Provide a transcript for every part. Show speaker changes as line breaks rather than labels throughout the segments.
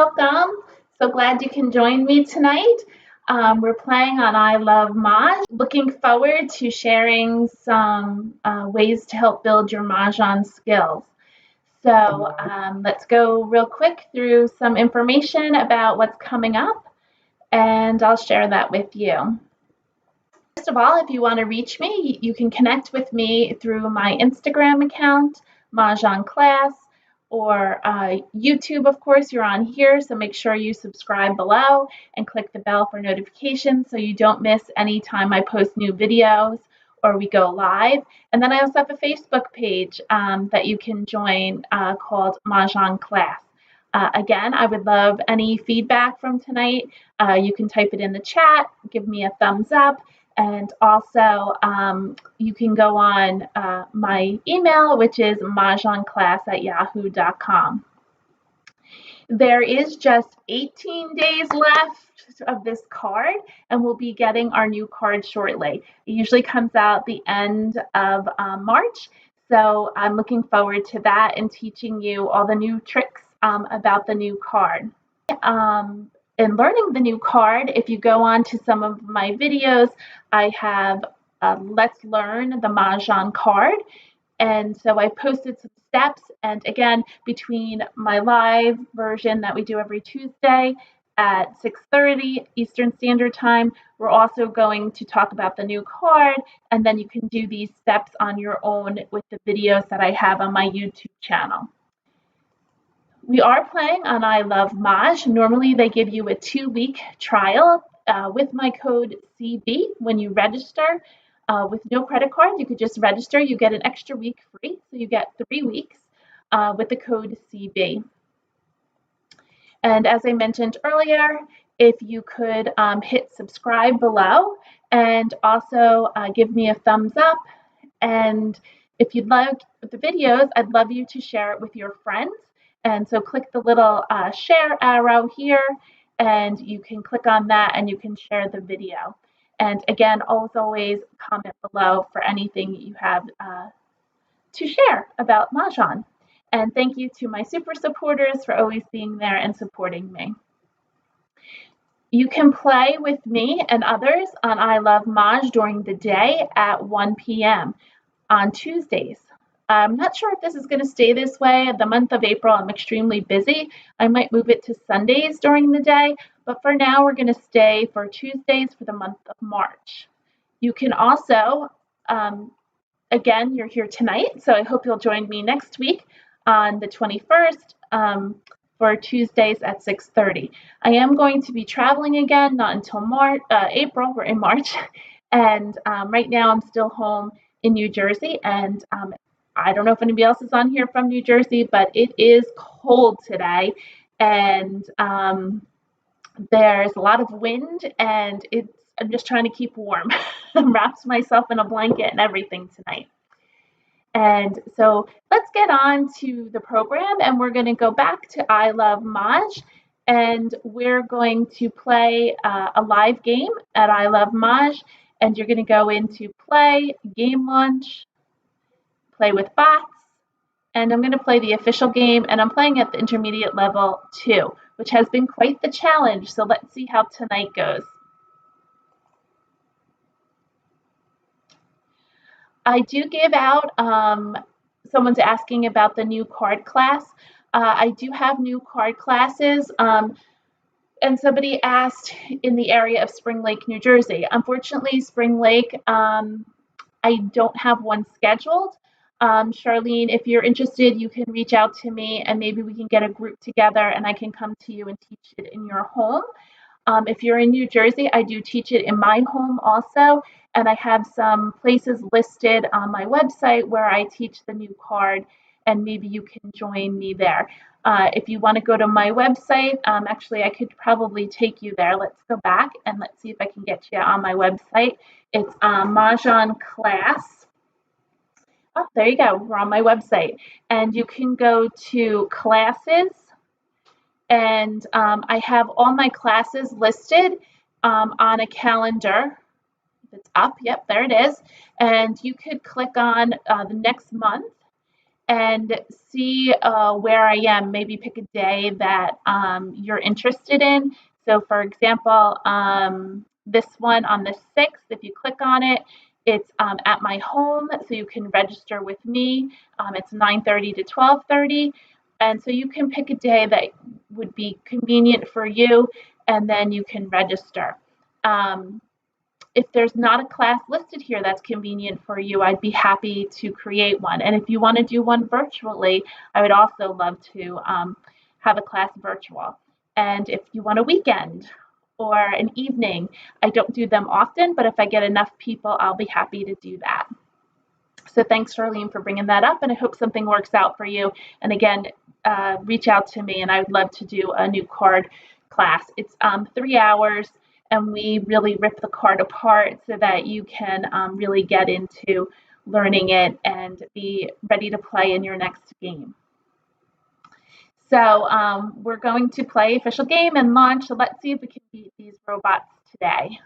welcome. So glad you can join me tonight. We're playing on I Love Mah. Looking forward to sharing some ways to help build your Mahjong skills. So let's go real quick through some information about what's coming up, and I'll share that with you. First of all, if you want to reach me, you can connect with me through my Instagram account, Mah Jongg Class, or YouTube, of course, you're on here, so make sure you subscribe below and click the bell for notifications so you don't miss any time I post new videos or we go live. And then I also have a Facebook page that you can join called Mah Jongg Class. Again, I would love any feedback from tonight. You can type it in the chat, give me a thumbs up, and also you can go on my email, which is mahjongclass@yahoo.com. There is just 18 days left of this card, and we'll be getting our new card shortly. It usually comes out the end of March, so I'm looking forward to that and teaching you all the new tricks about the new card. In learning the new card, if you go on to some of my videos, I have Let's Learn the Mahjong card. And so I posted some steps. And again, between my live version that we do every Tuesday at 6:30 Eastern Standard Time, we're also going to talk about the new card. And then you can do these steps on your own with the videos that I have on my YouTube channel. We are playing on I Love Maj. Normally they give you a 2-week trial with my code CB when you register. With no credit card, you could just register. You get an extra week free, so you get 3 weeks with the code CB. And as I mentioned earlier, if you could hit subscribe below and also give me a thumbs up. And if you'd like the videos, I'd love you to share it with your friends. And so click the little share arrow here, and you can click on that and you can share the video. And again, always comment below for anything you have to share about Mahjong. And thank you to my super supporters for always being there and supporting me. You can play with me and others on I Love Maj during the day at 1 p.m. on Tuesdays. I'm not sure if this is going to stay this way. The month of April, I'm extremely busy. I might move it to Sundays during the day, but for now, we're going to stay for Tuesdays for the month of March. You can also, again, you're here tonight, so I hope you'll join me next week on the 21st for Tuesdays at 6:30. I am going to be traveling again, not until April. We're in March, and right now I'm still home in New Jersey, and I don't know if anybody else is on here from New Jersey, but it is cold today, and there's a lot of wind, and I'm just trying to keep warm. Wrapped myself in a blanket and everything tonight. And so let's get on to the program, and we're going to go back to I Love Maj, and we're going to play a live game at I Love Maj, and you're going to go into play, game launch, play with bots, and I'm going to play the official game, and I'm playing at the intermediate level 2, which has been quite the challenge, so let's see how tonight goes. I do give out, someone's asking about the new card class. I do have new card classes, and somebody asked in the area of Spring Lake, New Jersey. Unfortunately, Spring Lake, I don't have one scheduled. Charlene, if you're interested, you can reach out to me and maybe we can get a group together and I can come to you and teach it in your home. If you're in New Jersey, I do teach it in my home also, and I have some places listed on my website where I teach the new card, and maybe you can join me there. If you want to go to my website, actually, I could probably take you there. Let's go back and let's see if I can get you on my website. It's Mahjong Class. Oh, there you go. We're on my website. And you can go to classes, and I have all my classes listed on a calendar. It's up. Yep, there it is. And you could click on the next month, and see where I am. Maybe pick a day that you're interested in. So for example, this one on the 6th, if you click on it, it's at my home, so you can register with me. It's 9:30 to 12:30. And so you can pick a day that would be convenient for you, and then you can register. If there's not a class listed here that's convenient for you, I'd be happy to create one. And if you want to do one virtually, I would also love to have a class virtual. And if you want a weekend or an evening, I don't do them often, but if I get enough people, I'll be happy to do that. So thanks, Charlene, for bringing that up, and I hope something works out for you. And again, reach out to me, and I would love to do a new card class. It's 3 hours, and we really rip the card apart so that you can really get into learning it and be ready to play in your next game. So we're going to play official game and launch. So let's see if we can beat these robots today.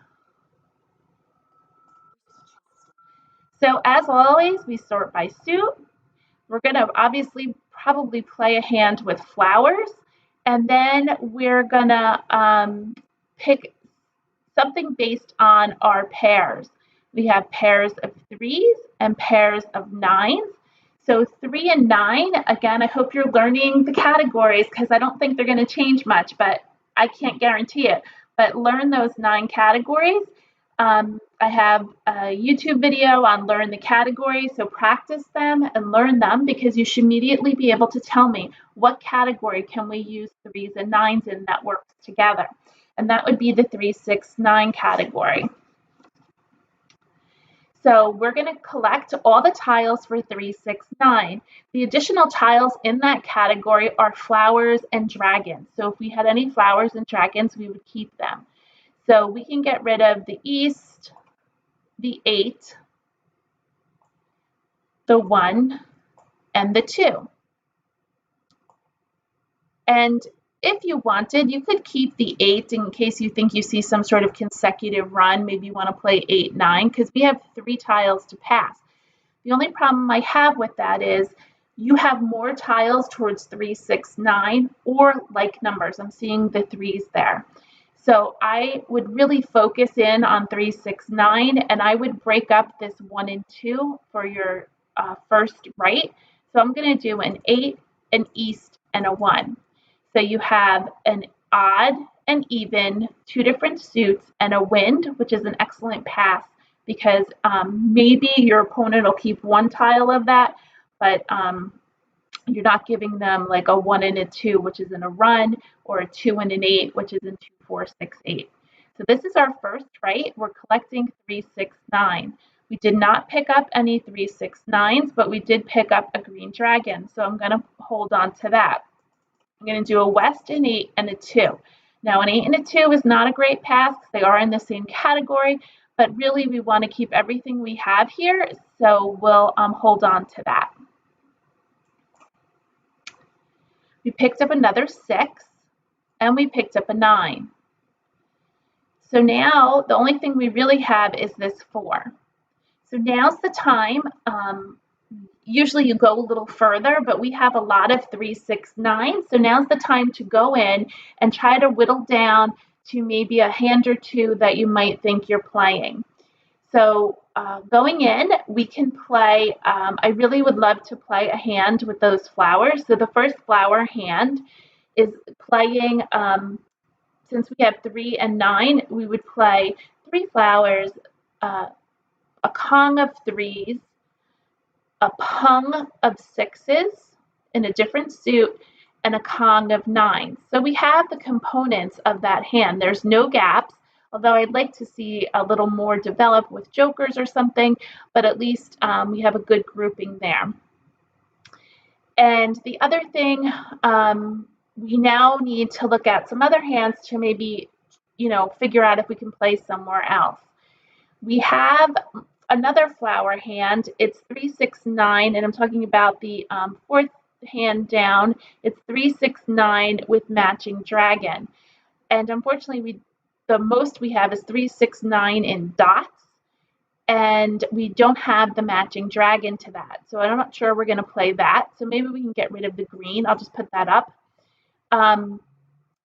So as always, we sort by suit. We're going to obviously probably play a hand with flowers, and then we're going to pick something based on our pairs. We have pairs of 3s and pairs of 9s. So 3 and 9, again, I hope you're learning the categories because I don't think they're going to change much, but I can't guarantee it. But learn those 9 categories. I have a YouTube video on learn the categories, so practice them and learn them because you should immediately be able to tell me what category can we use 3s and 9s in that works together. And that would be the 3, 6, 9 category. So we're going to collect all the tiles for 3, 6, 9. The additional tiles in that category are flowers and dragons. So if we had any flowers and dragons, we would keep them. So we can get rid of the East, the 8, the 1, and the 2. And if you wanted, you could keep the 8 in case you think you see some sort of consecutive run. Maybe you want to play 8, 9, because we have 3 tiles to pass. The only problem I have with that is you have more tiles towards 3, 6, 9, or like numbers. I'm seeing the 3s there. So I would really focus in on 3, 6, 9, and I would break up this 1 and 2 for your first right. So I'm going to do an 8, an East, and a 1. So you have an odd and even, 2 different suits, and a wind, which is an excellent pass because maybe your opponent will keep 1 tile of that, but you're not giving them like a 1 and a 2, which is in a run, or a 2 and an 8, which is in 2, 4, 6, 8. So this is our first right. We're collecting 3, 6, 9. We did not pick up any 3, 6, 9s, but we did pick up a green dragon. So I'm going to hold on to that. I'm going to do a West, an 8, and a 2. Now an 8 and a 2 is not a great pass because they are in the same category, but really we want to keep everything we have here, so we'll hold on to that. We picked up another 6, and we picked up a 9. So now the only thing we really have is this 4. So now's the time. Usually you go a little further, but we have a lot of 3, 6, 9. So now's the time to go in and try to whittle down to maybe a hand or 2 that you might think you're playing. So going in, we can play, I really would love to play a hand with those flowers. So the first flower hand is playing, since we have 3 and 9, we would play 3 flowers, a Kong of 3s, a Pung of 6s in a different suit, and a Kong of 9s. So we have the components of that hand. There's no gaps, although I'd like to see a little more developed with jokers or something, but at least we have a good grouping there. And the other thing, we now need to look at some other hands to maybe, figure out if we can play somewhere else. We have another flower hand. It's 3, 6, 9, and I'm talking about the 4th hand down. It's 3, 6, 9 with matching dragon. And unfortunately, the most we have is 3, 6, 9 in dots. and we don't have the matching dragon to that. So I'm not sure we're going to play that. So maybe we can get rid of the green. I'll just put that up.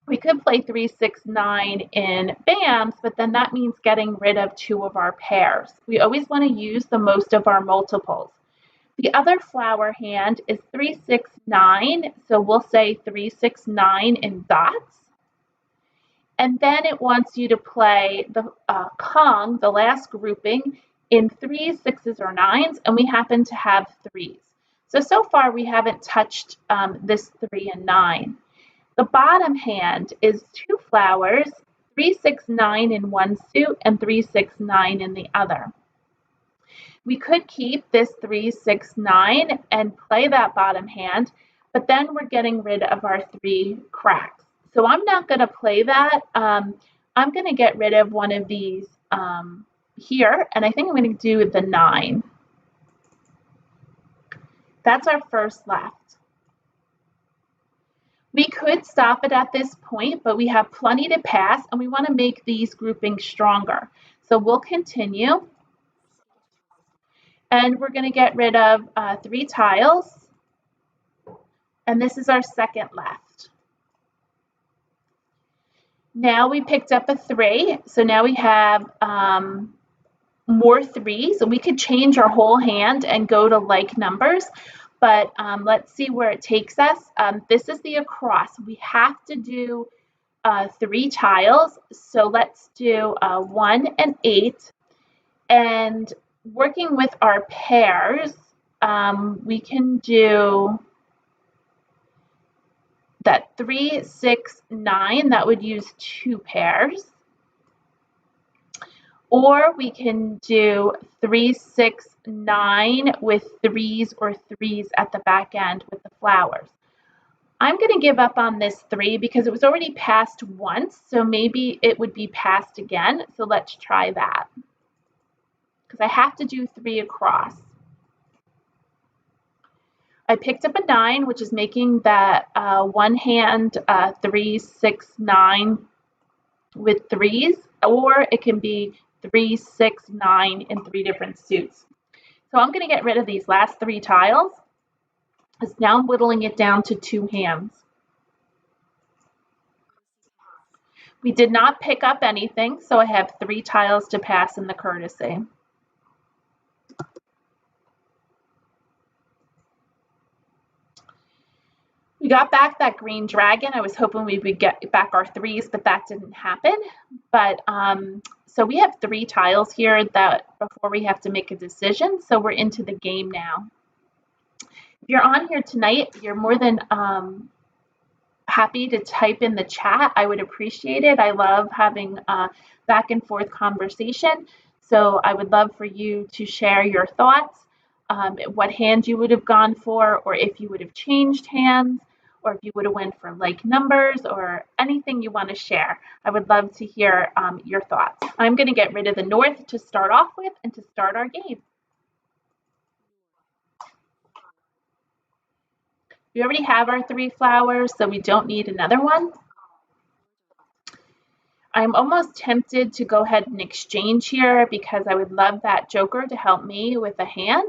We could play 3, 6, 9 in BAMs, but then that means getting rid of 2 of our pairs. We always want to use the most of our multiples. The other flower hand is 3, 6, 9. So we'll say 3, 6, 9 in dots. And then it wants you to play the Kong, the last grouping, in 3s, 6s, or 9s, and we happen to have 3s. So far we haven't touched this 3 and 9. The bottom hand is 2 flowers, 3, 6, 9 in one suit and 3, 6, 9 in the other. We could keep this 3, 6, 9 and play that bottom hand, but then we're getting rid of our 3 cracks. So I'm not going to play that. I'm going to get rid of one of these here, and I think I'm going to do the 9. That's our first left. We could stop it at this point, but we have plenty to pass, and we want to make these groupings stronger. So we'll continue. And we're going to get rid of 3 tiles. And this is our second left. Now we picked up a 3. So now we have more 3s. So we could change our whole hand and go to like numbers. But let's see where it takes us. This is the across. We have to do 3 tiles. So let's do 1 and 8. And working with our pairs, we can do that 3, 6, 9. That would use 2 pairs. Or we can do 3, 6, 9 with 3s or 3s at the back end with the flowers. I'm going to give up on this 3 because it was already passed once, so maybe it would be passed again. So let's try that. Because I have to do 3 across. I picked up a 9, which is making that one hand 3, 6, 9 with 3s, or it can be 3, 6, 9 in 3 different suits. So I'm going to get rid of these last 3 tiles, because now I'm whittling it down to 2 hands. We did not pick up anything, so I have 3 tiles to pass in the courtesy. We got back that green dragon. I was hoping we would get back our 3s, but that didn't happen. But so we have 3 tiles here that before we have to make a decision. So we're into the game now. If you're on here tonight, you're more than happy to type in the chat. I would appreciate it. I love having back and forth conversation. So I would love for you to share your thoughts, what hand you would have gone for, or if you would have changed hands, or if you would have went for like numbers, or anything you want to share. I would love to hear your thoughts. I'm going to get rid of the north to start off with and to start our game. We already have our 3 flowers, so we don't need another one. I'm almost tempted to go ahead and exchange here because I would love that joker to help me with a hand.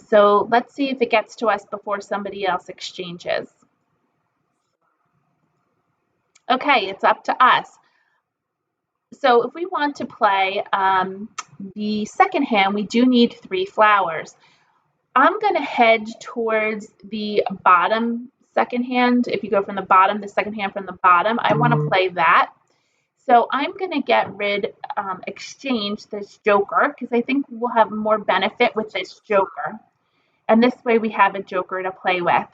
So let's see if it gets to us before somebody else exchanges. Okay, it's up to us. So if we want to play the second hand, we do need 3 flowers. I'm going to hedge towards the bottom second hand. If you go from the bottom, the second hand from the bottom, I want to play that. So I'm going to get rid, exchange this joker, because I think we'll have more benefit with this joker. And this way we have a joker to play with.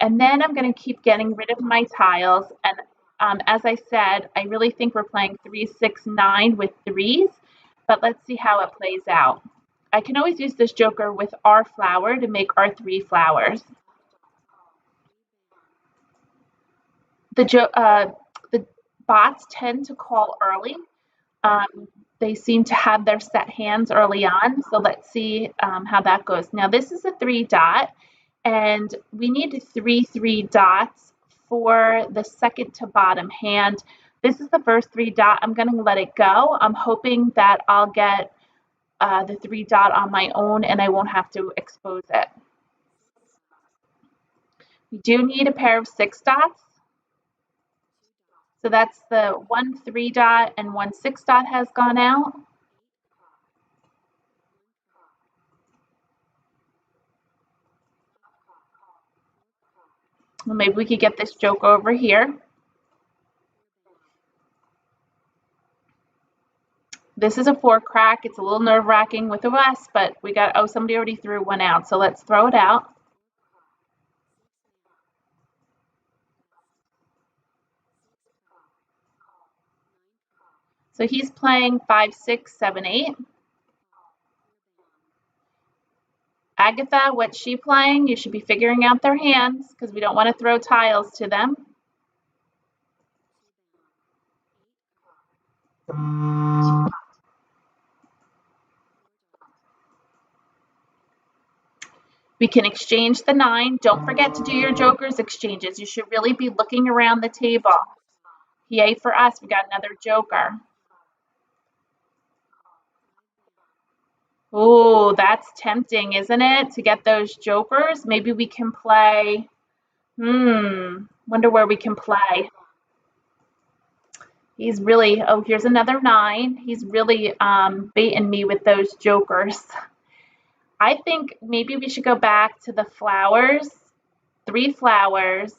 And then I'm going to keep getting rid of my tiles. And as I said, I really think we're playing 3, 6, 9 with 3s. But let's see how it plays out. I can always use this joker with our flower to make our 3 flowers. The bots tend to call early. They seem to have their set hands early on. So let's see how that goes. Now this is a 3 dot, and we need 3 3 dots for the second to bottom hand. This is the first 3 dot. I'm going to let it go. I'm hoping that I'll get the 3 dot on my own, and I won't have to expose it. We do need a pair of 6 dots. So that's the 1 3 dot and 1 6 dot has gone out. Well, maybe we could get this joker over here. This is a 4 crack. It's a little nerve-wracking with us, but we got, oh, somebody already threw one out, so let's throw it out. So he's playing 5 6 7 8. Agatha, what's she playing? You should be figuring out their hands because we don't want to throw tiles to them. We can exchange the 9. Don't forget to do your jokers exchanges. You should really be looking around the table. Yay for us, we got another joker. Oh, that's tempting, isn't it? To get those jokers. Maybe we can play, wonder where we can play. He's really, oh, here's another 9. He's really baiting me with those jokers. I think maybe we should go back to the flowers, 3 flowers.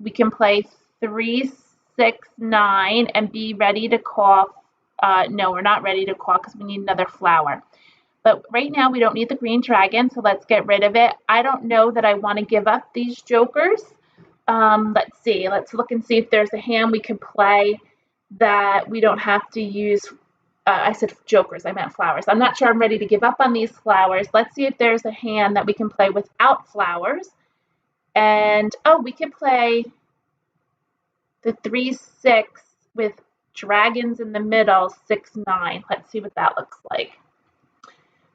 We can play 3 6 9 and be ready to call. No, we're not ready to call because we need another flower. But right now we don't need the green dragon, so let's get rid of it. I don't know that I want to give up these jokers. Let's see. Let's look and see if there's a hand we can play that we don't have to use. I said jokers, I meant flowers. I'm not sure I'm ready to give up on these flowers. Let's see if there's a hand that we can play without flowers. And, oh, we can play the 3 6 with dragons in the middle, 6 9. Let's see what that looks like.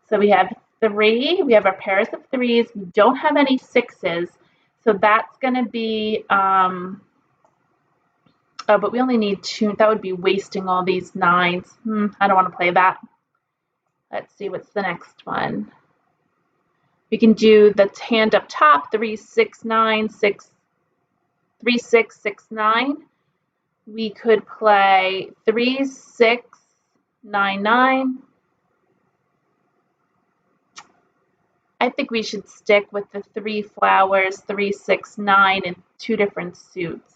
So we have 3, we have our pairs of 3s, we don't have any 6s, so that's going to be, oh, but we only need 2, that would be wasting all these 9s. I don't want to play that. Let's see, what's the next one? We can do the hand up top, 3 6 9 6 3 6 6 9. We could play 3 6 9 9. I think we should stick with the 3 flowers, 3 6 9 in 2 different suits.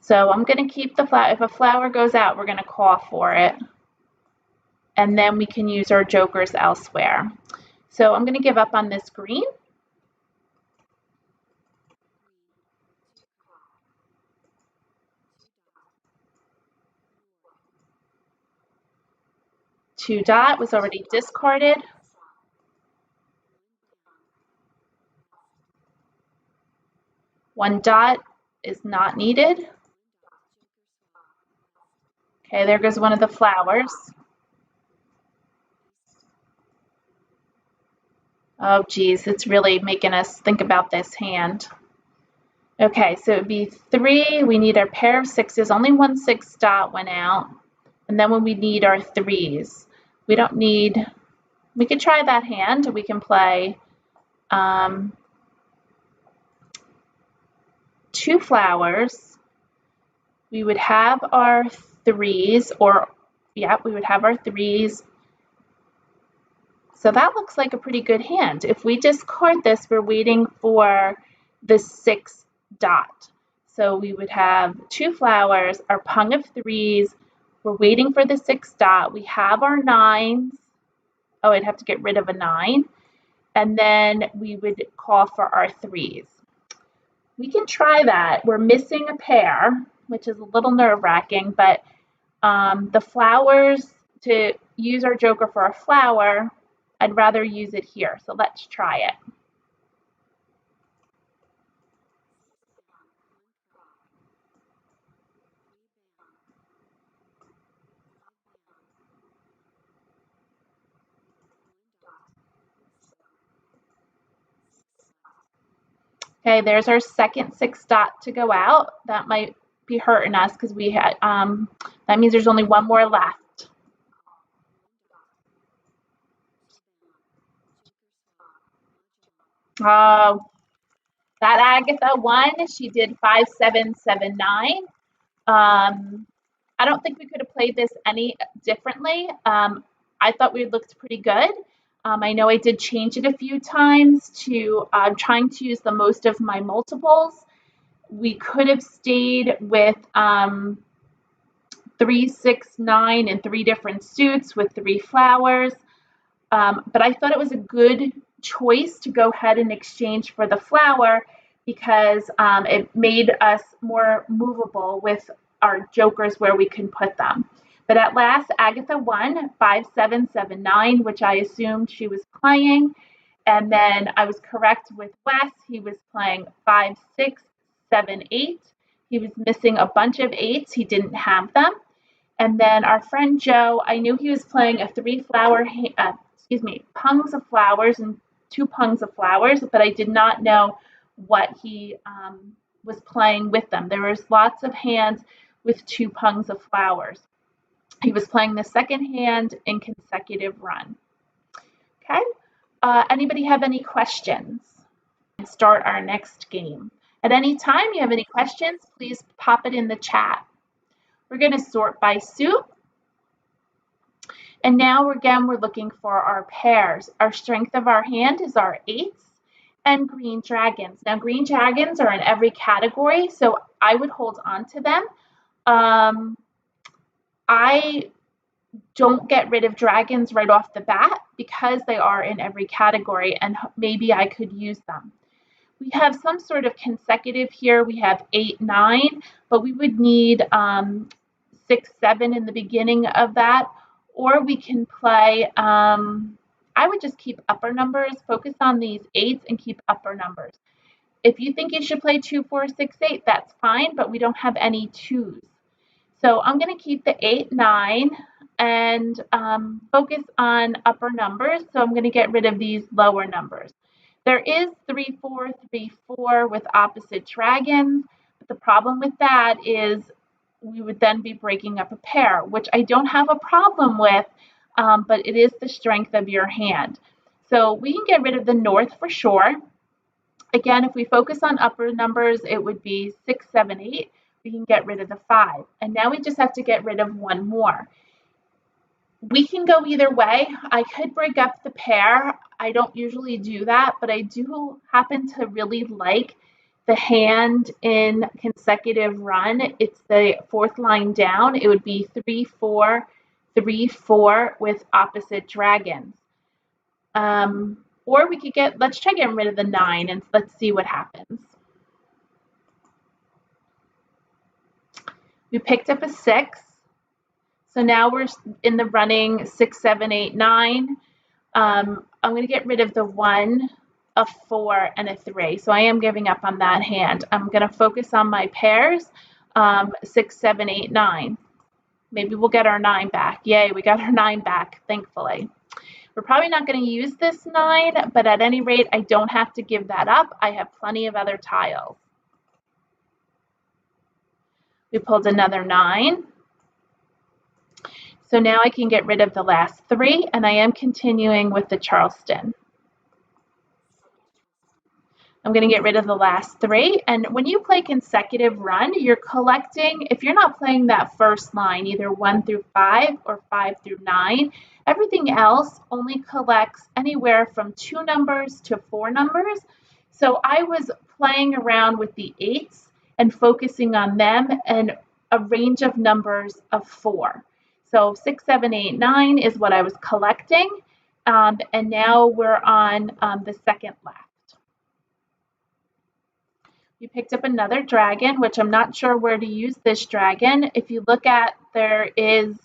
So I'm going to keep the flower. If a flower goes out, we're going to call for it. And then we can use our jokers elsewhere. So I'm going to give up on this green. Two dot was already discarded. One dot is not needed. Okay, there goes one of the flowers. Oh, geez, it's really making us think about this hand. Okay, so it would be 3. We need our pair of 6s. Only 1 6 dot went out. And then when we need our 3s, we don't need, we could try that hand. We can play 2 flowers. We would have our 3s, or, yeah, we would have our 3s. So that looks like a pretty good hand. If we discard this, we're waiting for the 6 dot. So we would have 2 flowers, our pung of 3s. We're waiting for the 6 dot. We have our 9s. Oh, I'd have to get rid of a 9. And then we would call for our 3s. We can try that. We're missing a pair, which is a little nerve-wracking, but the flowers, to use our joker for a flower, I'd rather use it here. So let's try it. Okay, there's our second 6 dot to go out. That might be hurting us because we had, that means there's only one more left. Uh, that Agatha won. She did 5779. I don't think we could have played this any differently. I thought we looked pretty good. I know I did change it a few times to trying to use the most of my multiples. We could have stayed with 3, 6, 9 in 3 different suits with 3 flowers. But I thought it was a good choice to go ahead and exchange for the flower because it made us more movable with our jokers where we can put them. But at last, Agatha won 5779, which I assumed she was playing. And then I was correct with Wes. He was playing 5678. He was missing a bunch of 8s. He didn't have them. And then our friend Joe, I knew he was playing a 3 pungs of flowers and 2 pungs of flowers, but I did not know what he was playing with them. There was lots of hands with 2 pungs of flowers. He was playing the second hand in consecutive run. Okay. Anybody have any questions? Start our next game. At any time you have any questions, please pop it in the chat. We're going to sort by suit. And now again, we're looking for our pairs. Our strength of our hand is our 8s and green dragons. Now, green dragons are in every category, so I would hold on to them. I don't get rid of dragons right off the bat because they are in every category, and maybe I could use them. We have some sort of consecutive here. We have 8, 9, but we would need 6, 7 in the beginning of that. Or we can play, I would just keep upper numbers, focus on these 8s and keep upper numbers. If you think you should play 2, 4, 6, 8, that's fine, but we don't have any 2s. So I'm going to keep the 8, 9 and focus on upper numbers. So I'm going to get rid of these lower numbers. There is 3, 4, 3, 4 with opposite dragons. But the problem with that is we would then be breaking up a pair, which I don't have a problem with, but it is the strength of your hand. So we can get rid of the north for sure. Again, if we focus on upper numbers, it would be 6, 7, 8. We can get rid of the 5. And now we just have to get rid of one more. We can go either way. I could break up the pair. I don't usually do that, but I do happen to really like the hand in consecutive run. It's the 4th line down. It would be 3, 4, 3, 4 with opposite dragons. Or we could let's try getting rid of the 9 and let's see what happens. We picked up a 6. So now we're in the running 6, 7, 8, 9. I'm going to get rid of the 1, a 4, and a 3. So I am giving up on that hand. I'm going to focus on my pairs, 6, 7, 8, 9. Maybe we'll get our 9 back. Yay, we got our 9 back, thankfully. We're probably not going to use this 9, but at any rate, I don't have to give that up. I have plenty of other tiles. We pulled another 9. So now I can get rid of the last 3, and I am continuing with the Charleston. I'm going to get rid of the last 3. And when you play consecutive run, you're collecting, if you're not playing that first line, either 1 through 5 or 5 through 9, everything else only collects anywhere from 2 numbers to 4 numbers. So I was playing around with the 8s and focusing on them and a range of numbers of 4. So 6, 7, 8, 9 is what I was collecting. And now we're on the second left. You picked up another dragon, which I'm not sure where to use this dragon. If you look at, there is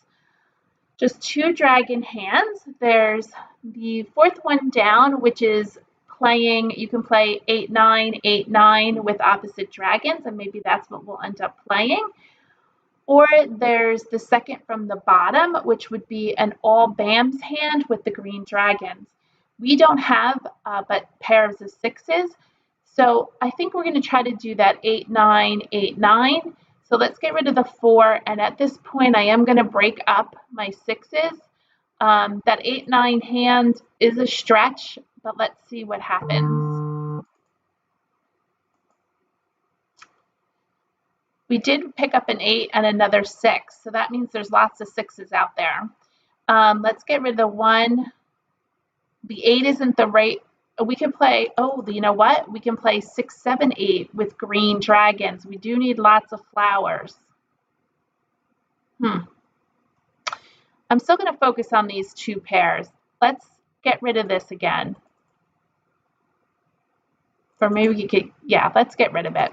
just 2 dragon hands. There's the 4th one down, which is playing, you can play 8, 9, 8, 9 with opposite dragons, and maybe that's what we'll end up playing. Or there's the second from the bottom, which would be an all BAMS hand with the green dragons. We don't have but pairs of 6s. So I think we're going to try to do that 8, 9, 8, 9. So let's get rid of the 4. And at this point, I am going to break up my 6s. That 8, 9 hand is a stretch, but let's see what happens. We did pick up an 8 and another 6, so that means there's lots of 6s out there. Let's get rid of the 1. The 8 isn't the right. We can play, oh, you know what? We can play 6, 7, 8 with green dragons. We do need lots of flowers. I'm still going to focus on these 2 pairs. Let's get rid of this again. Or maybe you could, yeah, let's get rid of it.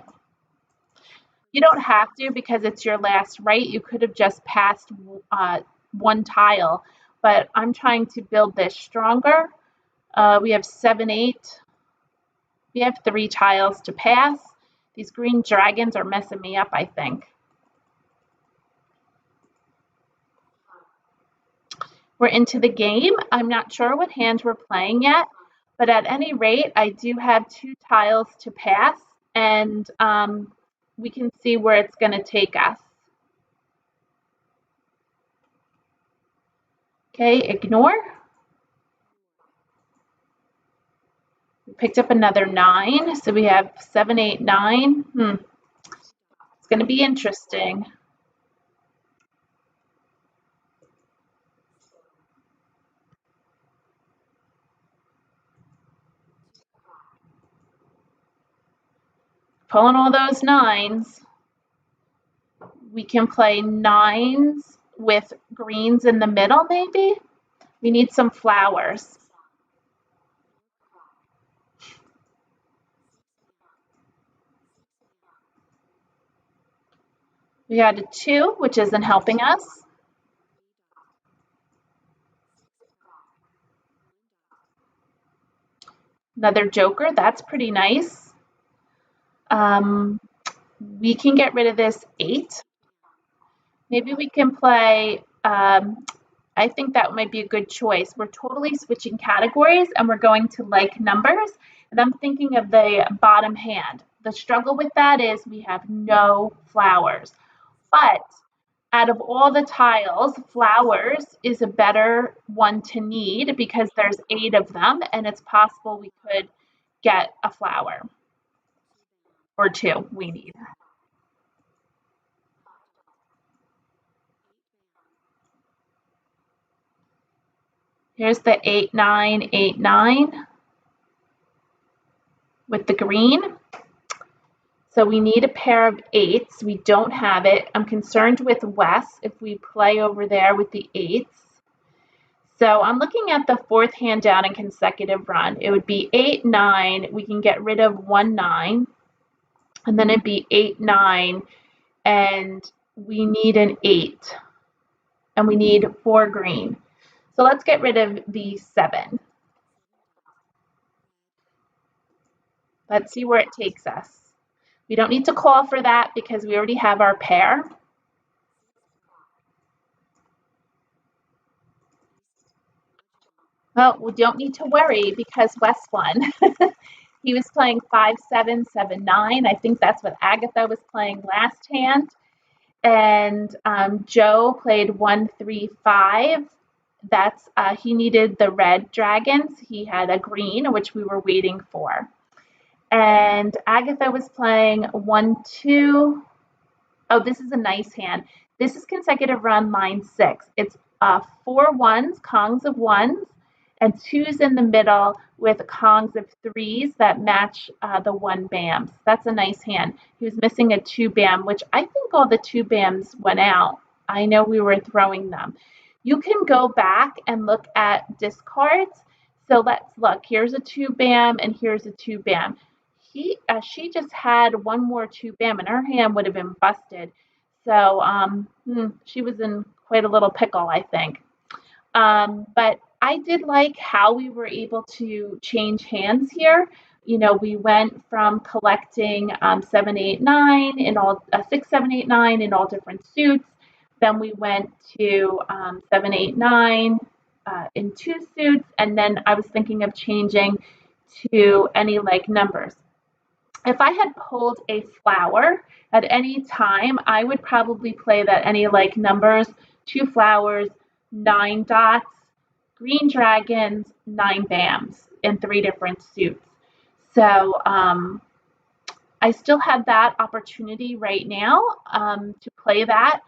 You don't have to because it's your last right. You could have just passed 1 tile, but I'm trying to build this stronger. We have 7, 8. We have 3 tiles to pass. These green dragons are messing me up, I think. We're into the game. I'm not sure what hand we're playing yet, but at any rate, I do have 2 tiles to pass, and we can see where it's going to take us. Okay, ignore. We picked up another 9, so we have 7, 8, 9. It's going to be interesting. Pulling all those 9s. We can play 9s with greens in the middle, maybe. We need some flowers. We had a 2, which isn't helping us. Another joker, that's pretty nice. We can get rid of this 8. Maybe we can play, I think that might be a good choice. We're totally switching categories and we're going to like numbers. And I'm thinking of the bottom hand. The struggle with that is we have no flowers. But out of all the tiles, flowers is a better one to need because there's 8 of them and it's possible we could get a flower or 2 we need. Here's the 8, 9, 8, 9 with the green. So we need a pair of 8s. We don't have it. I'm concerned with Wes if we play over there with the 8s. So I'm looking at the 4th hand down in consecutive run. It would be 8, 9. We can get rid of 1, 9. And then it'd be 8, 9. And we need an 8. And we need 4 green. So let's get rid of the 7. Let's see where it takes us. We don't need to call for that because we already have our pair. Well, we don't need to worry because Wes won. He was playing 5, 7, 7, 9. I think that's what Agatha was playing last hand. And Joe played 1, 3, 5. That's he needed the red dragons. He had a green, which we were waiting for. And Agatha was playing 1, 2. Oh, this is a nice hand. This is consecutive run line 6. It's 4 1s, Kongs of 1s, and 2s in the middle with Kongs of 3s that match the 1 BAMs. That's a nice hand. He was missing a 2 BAM, which I think all the 2 BAMs went out. I know we were throwing them. You can go back and look at discards. So let's look. Here's a 2 BAM and here's a 2 BAM. She just had 1 more 2 BAM and her hand would have been busted. So she was in quite a little pickle, I think. But I did like how we were able to change hands here. You know, we went from collecting 7, 8, 9 in all 6, 7, 8, 9 in all different suits. Then we went to 7, 8, 9 in 2 suits, and then I was thinking of changing to any like numbers. If I had pulled a flower at any time, I would probably play that any like numbers, 2 flowers, 9 dots, green dragons, 9 BAMs in 3 different suits. So I still have that opportunity right now to play that.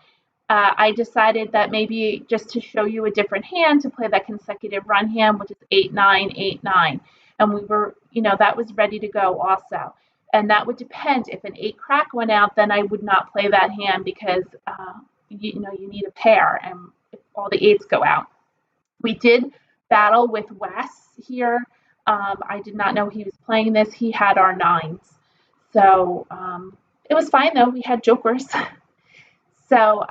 I decided that maybe just to show you a different hand, to play that consecutive run hand, which is 8-9, 8-9. And we were, that was ready to go also. And that would depend. If an 8 crack went out, then I would not play that hand because, you need a pair and if all the 8s go out. We did battle with Wes here. I did not know he was playing this. He had our 9s. So it was fine, though. We had jokers. So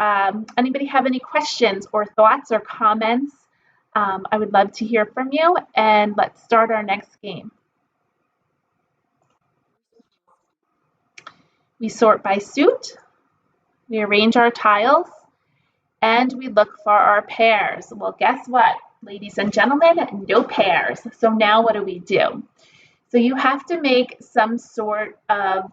anybody have any questions or thoughts or comments? I would love to hear from you. And let's start our next game. We sort by suit. We arrange our tiles. And we look for our pairs. Well, guess what, ladies and gentlemen? No pairs. So now what do? So you have to make some sort of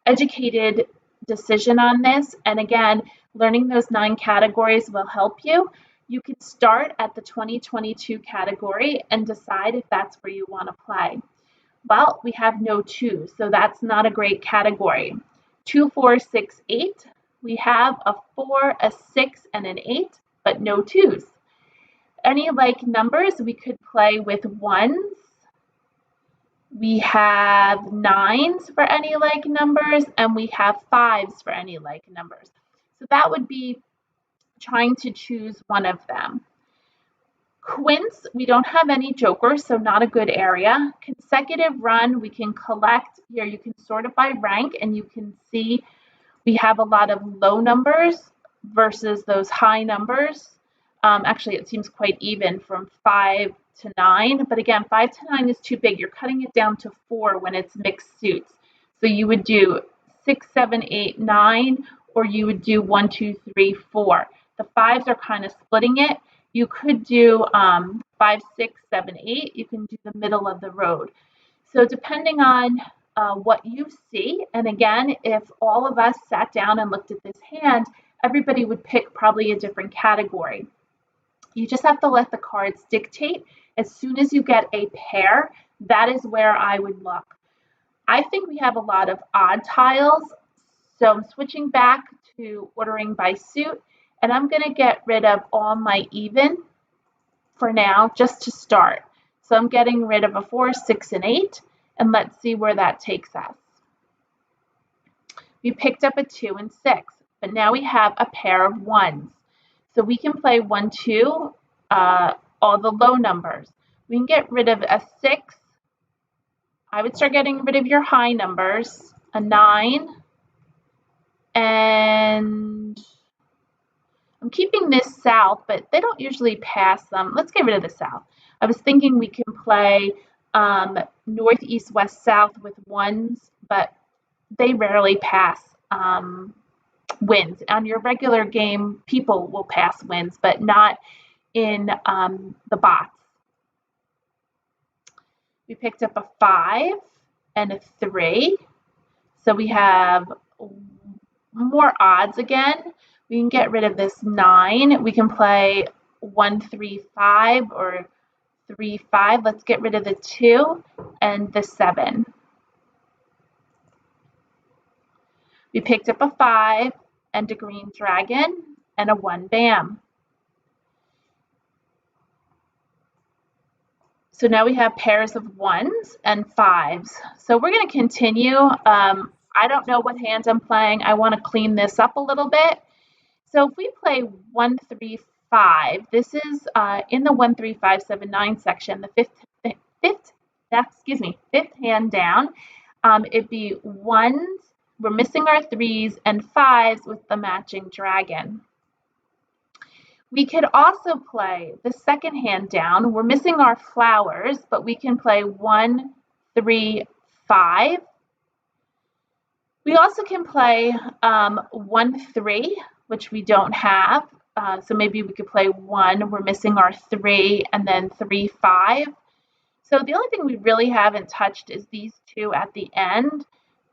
educated decision on this. And again, learning those 9 categories will help you. You can start at the 2022 category and decide if that's where you want to play. Well, we have no 2, so that's not a great category. 2, 4, 6, 8. We have a 4, a 6, and an 8, but no 2s. Any like numbers, we could play with 1s. We have 9s for any like numbers, and we have 5s for any like numbers. So that would be trying to choose one of them. Quints, we don't have any jokers, so not a good area. Consecutive run, we can collect. Here you can sort it by rank, and you can see we have a lot of low numbers versus those high numbers. Actually, it seems quite even from 5 to 9. But again, 5 to 9 is too big. You're cutting it down to 4 when it's mixed suits. So you would do 6, 7, 8, 9, or you would do 1, 2, 3, 4. The 5s are kind of splitting it. You could do 5, 6, 7, 8. You can do the middle of the road. So depending on what you see, and again, if all of us sat down and looked at this hand, everybody would pick probably a different category. You just have to let the cards dictate. As soon as you get a pair, that is where I would look. I think we have a lot of odd tiles, so I'm switching back to ordering by suit, and I'm going to get rid of all my even for now, just to start. So I'm getting rid of a 4, 6, and 8, and let's see where that takes us. We picked up a 2 and 6, but now we have a pair of 1s. So we can play 1, 2, all the low numbers. We can get rid of a 6. I would start getting rid of your high numbers, a 9, and I'm keeping this south, but they don't usually pass them. Let's get rid of the south. I was thinking we can play north, east, west, south with 1s, but they rarely pass wins. On your regular game, people will pass wins, but not in the bots. We picked up a 5 and a 3. So we have more odds again. We can get rid of this 9. We can play 1, 3, 5 or 3, 5. Let's get rid of the 2 and the 7. We picked up a 5 and a green dragon and a 1 bam. So now we have pairs of 1s and 5s. So we're going to continue. I don't know what hands I'm playing. I want to clean this up a little bit. So if we play 1, 3, 5, this is in the 1, 3, 5, 7, 9 section, the fifth hand down. It'd be 1s, we're missing our 3s, and 5s with the matching dragon. We could also play the second hand down. We're missing our flowers, but we can play 1, 3, 5. We also can play 1, 3, which we don't have. So maybe we could play 1. We're missing our 3, and then 3, 5. So the only thing we really haven't touched is these 2 at the end.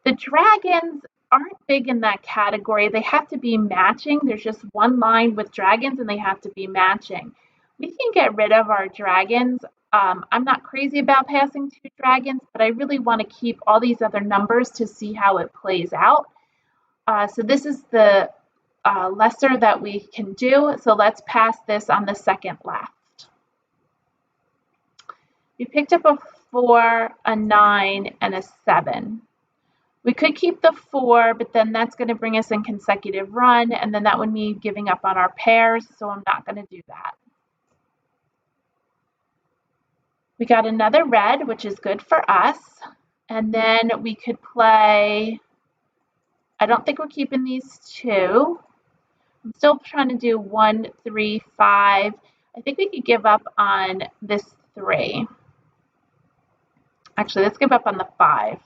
The dragons aren't big in that category. They have to be matching. There's just one line with dragons and they have to be matching. We can get rid of our dragons. I'm not crazy about passing 2 dragons, but I really want to keep all these other numbers to see how it plays out. So this is the lesser that we can do. So let's pass this on the second left. We picked up a 4, a 9, and a 7. We could keep the 4, but then that's going to bring us in consecutive run, and then that would mean giving up on our pairs, so I'm not going to do that. We got another red, which is good for us, and then we could play, I don't think we're keeping these 2. I'm still trying to do 1, 3, 5. I think we could give up on this 3. Actually, let's give up on the 5.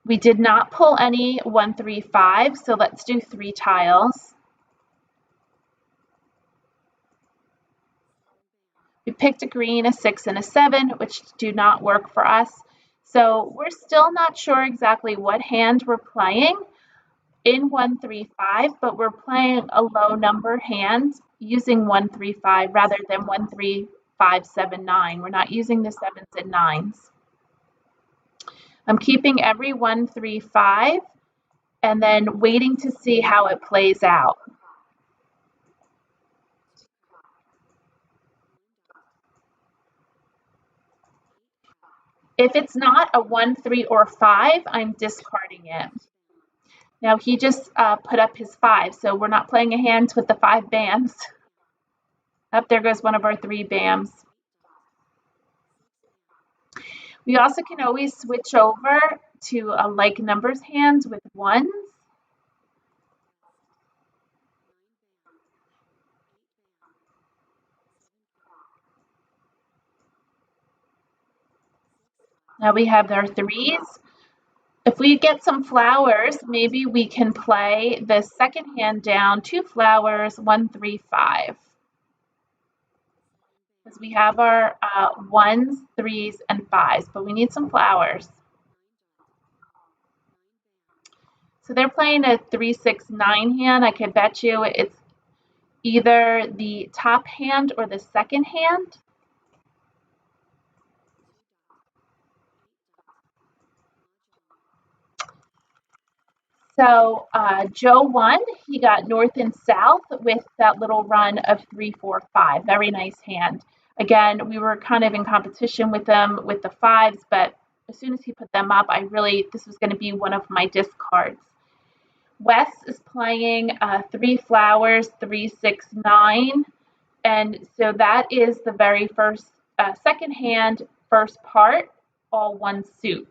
We did not pull any 1, 3, 5, so let's do 3 tiles. We picked a green, a 6, and a 7, which do not work for us. So we're still not sure exactly what hand we're playing in 1, 3, 5, but we're playing a low number hand using 1, 3, 5 rather than 1, 3, 5, 7, 9. We're not using the 7s and 9s. I'm keeping every 1, 3, 5 and then waiting to see how it plays out. If it's not a 1, 3, or 5, I'm discarding it. Now he just put up his 5, so we're not playing a hand with the 5 bams. Up there goes one of our 3 bams. We also can always switch over to a like numbers hand with 1s. Now we have our 3s. If we get some flowers, maybe we can play the second hand down 2 flowers, 1, 3, 5. Because we have our 1s, 3s, and 5s, but we need some flowers. So they're playing a 3, 6, 9 hand. I can bet you it's either the top hand or the second hand. So Joe won. He got north and south with that little run of 3, 4, 5. Very nice hand. Again, we were kind of in competition with them with the 5s, but as soon as he put them up, this was going to be one of my discards. Wes is playing 3 flowers, 3, 6, 9. And so that is the very first, second hand, first part, all 1 suit.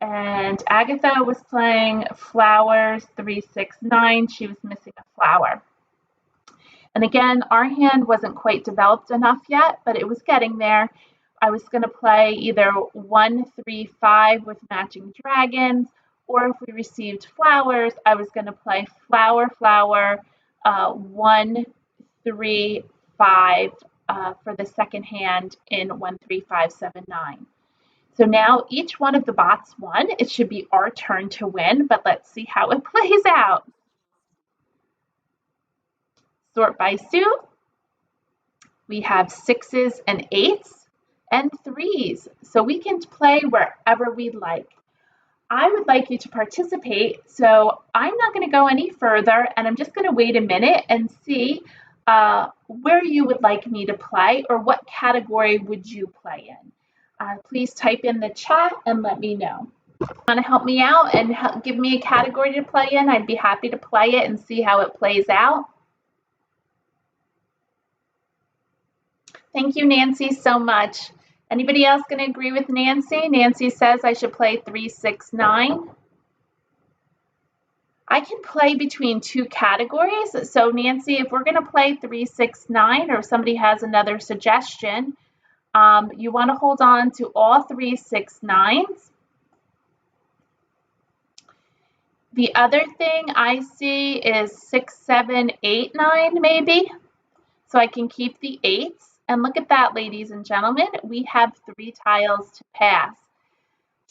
And Agatha was playing flowers, 3, 6, 9. She was missing a flower. And again, our hand wasn't quite developed enough yet, but it was getting there. I was going to play either 1, 3, 5 with matching dragons, or if we received flowers, I was going to play flower, flower, 1, 3, 5 for the second hand in 1, 3, 5, 7, 9. So now each one of the bots won. It should be our turn to win, but let's see how it plays out. Sort by suit. We have 6s and 8s and 3s. So we can play wherever we'd like. I would like you to participate, so I'm not going to go any further, and I'm just going to wait a minute and see where you would like me to play, or what category would you play in. Please type in the chat and let me know. If you want to help me out and give me a category to play in, I'd be happy to play it and see how it plays out. Thank you, Nancy, so much. Anybody else going to agree with Nancy? Nancy says I should play 3, 6, 9. I can play between 2 categories. So Nancy, if we're going to play 3, 6, 9, or if somebody has another suggestion, you want to hold on to all 3, 6, 9s. The other thing I see is 6, 7, 8, 9 maybe. So I can keep the 8s. And look at that, ladies and gentlemen. We have 3 tiles to pass.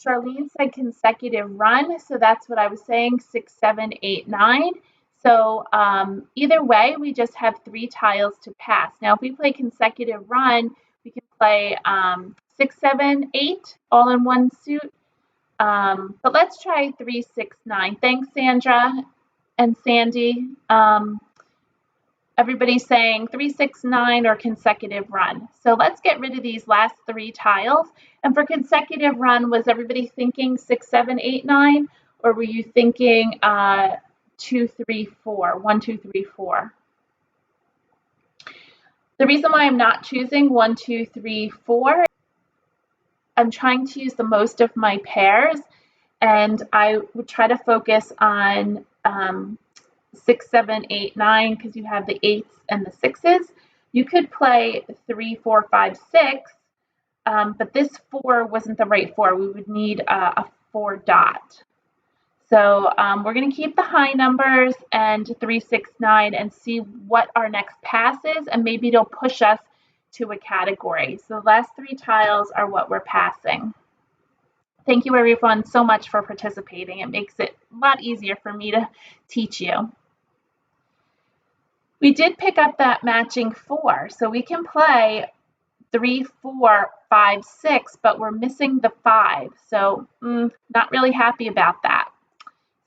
Charlene said consecutive run. So that's what I was saying, 6, 7, 8, 9. So either way, we just have 3 tiles to pass. Now, if we play consecutive run, we can play 6, 7, 8 all in one suit. But let's try 3, 6, 9. Thanks, Sandra and Sandy. Everybody's saying 3, 6, 9 or consecutive run. So let's get rid of these last 3 tiles. And for consecutive run, was everybody thinking 6, 7, 8, 9? Or were you thinking 2, 3, 4? 1, 2, 3, 4. The reason why I'm not choosing 1, 2, 3, 4, I'm trying to use the most of my pairs, and I would try to focus on 6, 7, 8, 9 because you have the 8s and the 6s. You could play 3, 4, 5, 6, but this 4 wasn't the right 4. We would need a 4 dot. So we're going to keep the high numbers and 3, 6, 9 and see what our next pass is, and maybe it'll push us to a category. So the last 3 tiles are what we're passing. Thank you everyone so much for participating. It makes it a lot easier for me to teach you. We did pick up that matching 4, so we can play 3, 4, 5, 6, but we're missing the 5. So not really happy about that.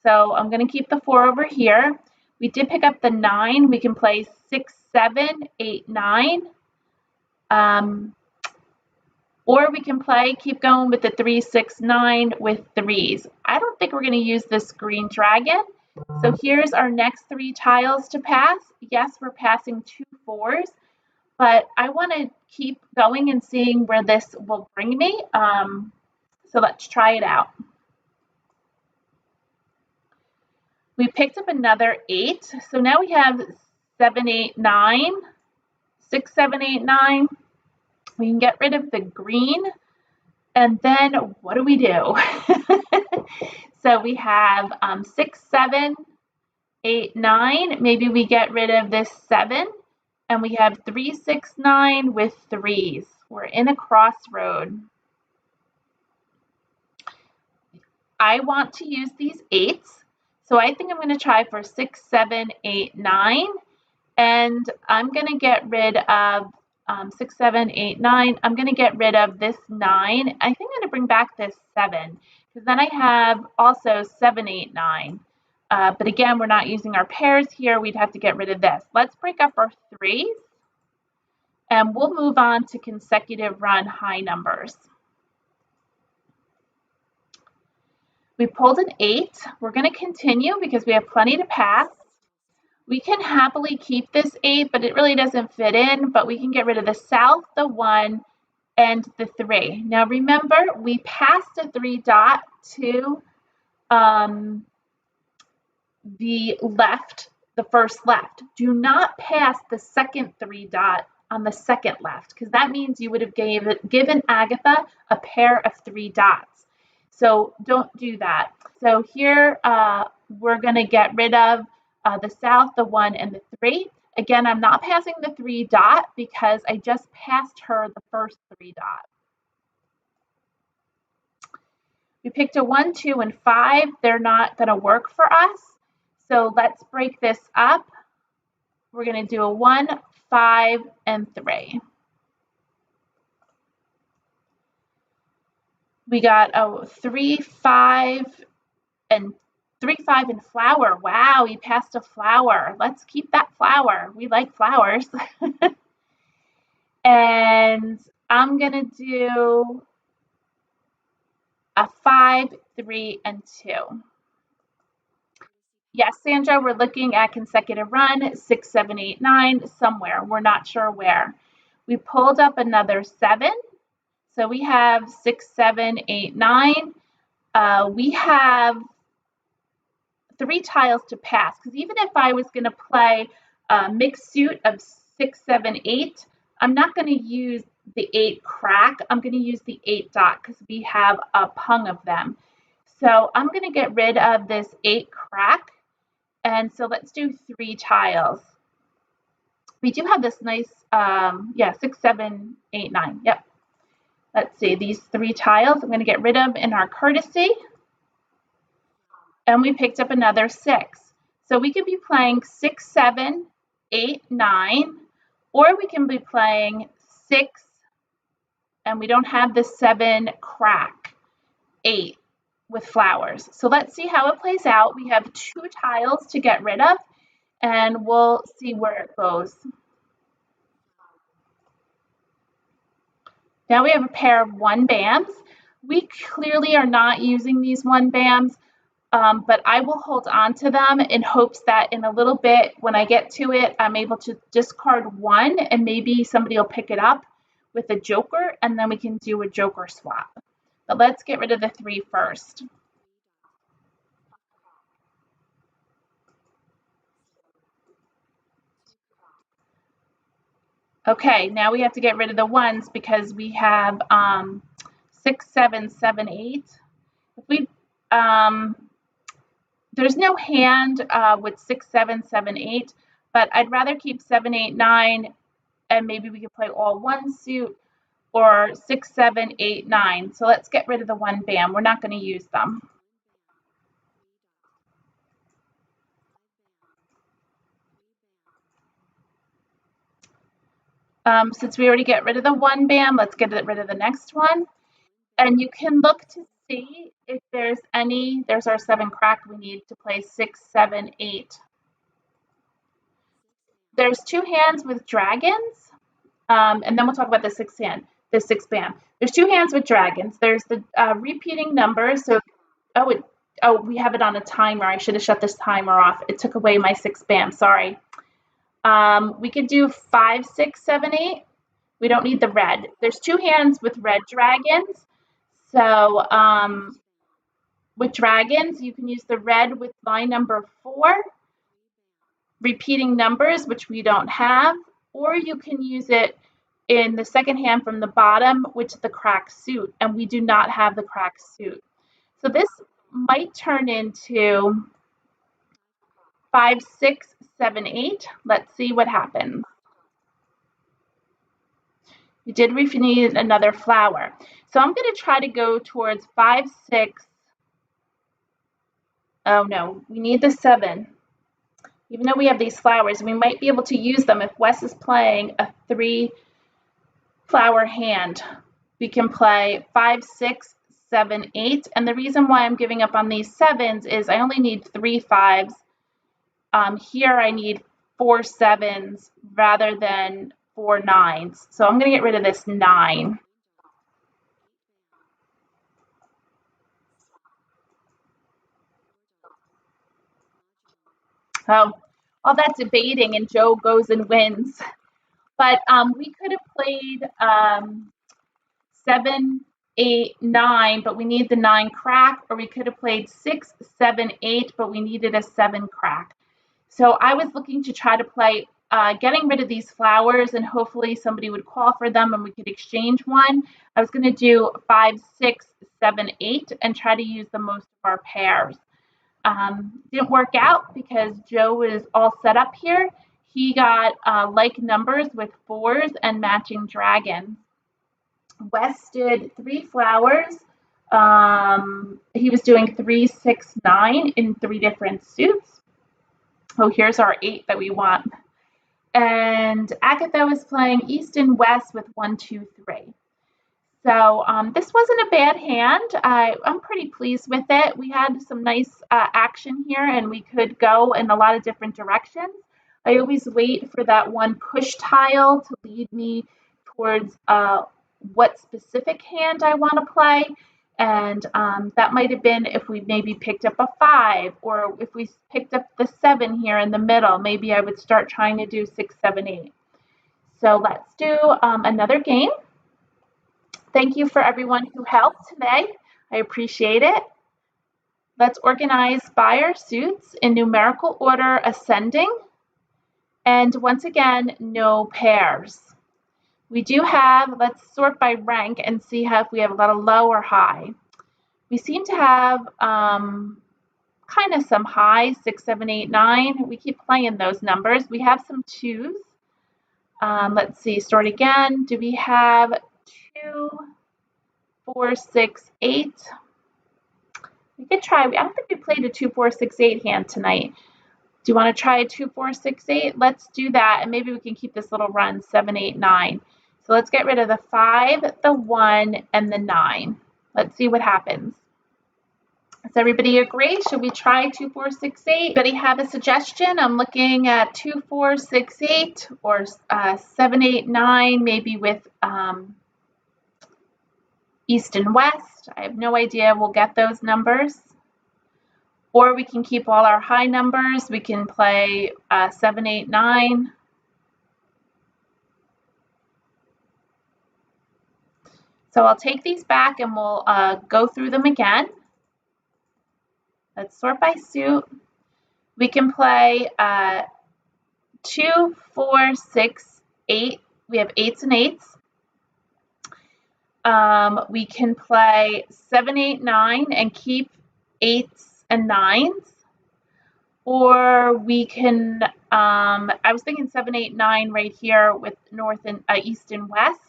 So I'm going to keep the 4 over here. We did pick up the 9. We can play 6, 7, 8, 9. Or we can keep going with the 3, 6, 9 with 3s. I don't think we're going to use this green dragon. So here's our next 3 tiles to pass. Yes, we're passing 2 4s, but I want to keep going and seeing where this will bring me. So let's try it out. We picked up another 8. So now we have 7, 8, 9, 6, 7, 8, 9. We can get rid of the green. And then what do we do? So we have 6, 7, 8, 9. Maybe we get rid of this 7. And we have 3, 6, 9 with 3s. We're in a crossroad. I want to use these 8s. So I think I'm going to try for 6, 7, 8, 9. And I'm going to get rid of 6, 7, 8, 9. I'm going to get rid of this 9. I think I'm going to bring back this 7. Because then I have also 7, 8, 9. But again, we're not using our pairs here. We'd have to get rid of this. Let's break up our 3s. And we'll move on to consecutive run high numbers. We pulled an 8. We're going to continue because we have plenty to pass. We can happily keep this 8, but it really doesn't fit in. But we can get rid of the south, the 1, and the 3. Now remember, we passed a 3 dot to the left, the first left. Do not pass the second 3 dot on the second left, because that means you would have given Agatha a pair of 3 dots. So don't do that. So here we're going to get rid of the south, the 1, and the 3. Again, I'm not passing the 3 dot because I just passed her the first 3 dot. We picked a 1, 2, and 5. They're not going to work for us. So let's break this up. We're going to do a 1, 5, and 3. We got a 3, 5, and 3, 5, and flower. Wow, we passed a flower. Let's keep that flower. We like flowers. And I'm going to do a 5, 3, and 2. Yes, Sandra, we're looking at consecutive run, 6, 7, 8, 9, somewhere. We're not sure where. We pulled up another 7. So we have 6, 7, 8, 9. We have 3 tiles to pass, because even if I was going to play a mixed suit of 6, 7, 8, I'm not going to use the 8 crack. I'm going to use the 8 dot because we have a pung of them. So I'm going to get rid of this 8 crack. And so let's do 3 tiles. We do have this nice, 6, 7, 8, 9. Yep. Let's see, these 3 tiles I'm going to get rid of in our courtesy. And we picked up another 6. So we could be playing 6, 7, 8, 9, or we can be playing 6, and we don't have the 7 crack, 8 with flowers. So let's see how it plays out. We have 2 tiles to get rid of, and we'll see where it goes. Now we have a pair of 1-bams. We clearly are not using these 1-bams, but I will hold on to them in hopes that in a little bit, when I get to it, I'm able to discard 1 and maybe somebody will pick it up with a joker, and then we can do a joker swap. But let's get rid of the 3 first. Okay, now we have to get rid of the 1s because we have 6, 7, 7, 8. If we there's no hand with 6, 7, 7, 8, but I'd rather keep 7, 8, 9, and maybe we could play all 1 suit, or 6, 7, 8, 9. So let's get rid of the 1-bam. We're not going to use them. Since we already get rid of the 1-bam, let's get rid of the next one. And you can look to see if there's any. There's our 7 crack. We need to play 6, 7, 8. There's 2 hands with dragons, and then we'll talk about the 6th hand, the 6-bam. There's 2 hands with dragons. There's the repeating numbers. So, we have it on a timer. I should have shut this timer off. It took away my 6-bam. Sorry. We could do 5, 6, 7, 8. We don't need the red. There's 2 hands with red dragons. So with dragons, you can use the red with line number 4, repeating numbers, which we don't have, or you can use it in the 2nd hand from the bottom, which is the crack suit, and we do not have the crack suit. So this might turn into 5, 6, 7, 8. Let's see what happens. You did need another flower. So I'm going to try to go towards 5, 6. Oh no, we need the 7. Even though we have these flowers, we might be able to use them if Wes is playing a 3-flower hand. We can play 5, 6, 7, 8. And the reason why I'm giving up on these 7s is I only need 3 5s. Here I need 4 7s rather than 4 9s. So I'm going to get rid of this 9. Oh, all that debating and Joe goes and wins. But we could have played 7, 8, 9, but we need the 9 crack, or we could have played 6, 7, 8, but we needed a 7 crack. So I was looking to try to play getting rid of these flowers, and hopefully somebody would call for them and we could exchange one. I was going to do 5, 6, 7, 8 and try to use the most of our pairs. Didn't work out because Joe is all set up here. He got like numbers with 4s and matching dragons. Wes did 3 flowers. He was doing 3, 6, 9 in 3 different suits. Oh, here's our 8 that we want. And Agatha was playing East and West with 1, 2, 3. So this wasn't a bad hand. I'm pretty pleased with it. We had some nice action here, and we could go in a lot of different directions. I always wait for that one push tile to lead me towards what specific hand I want to play. And that might have been if we maybe picked up a 5, or if we picked up the 7 here in the middle, maybe I would start trying to do 6, 7, 8. So let's do another game. Thank you for everyone who helped today. I appreciate it. Let's organize by our suits in numerical order ascending. And once again, no pairs. We do have, let's sort by rank and see if we have a lot of low or high. We seem to have kind of some high, 6, 7, 8, 9. We keep playing those numbers. We have some 2s. Let's see, sort again. Do we have 2, 4, 6, 8? We could try. I don't think we played a 2, 4, 6, 8 hand tonight. Do you want to try a 2, 4, 6, 8? Let's do that, and maybe we can keep this little run 7, 8, 9. So let's get rid of the 5, the 1, and the 9. Let's see what happens. Does everybody agree? Should we try 2, 4, 6, 8? Anybody have a suggestion? I'm looking at 2, 4, 6, 8 or 7, 8, 9, maybe with east and west. I have no idea we'll get those numbers. Or we can keep all our high numbers. We can play 7, 8, 9. So I'll take these back and we'll go through them again. Let's sort by suit. We can play 2, 4, 6, 8. We have 8s and 8s. We can play 7, 8, 9 and keep 8s and 9s. Or we can, I was thinking 7, 8, 9 right here with north and east and west.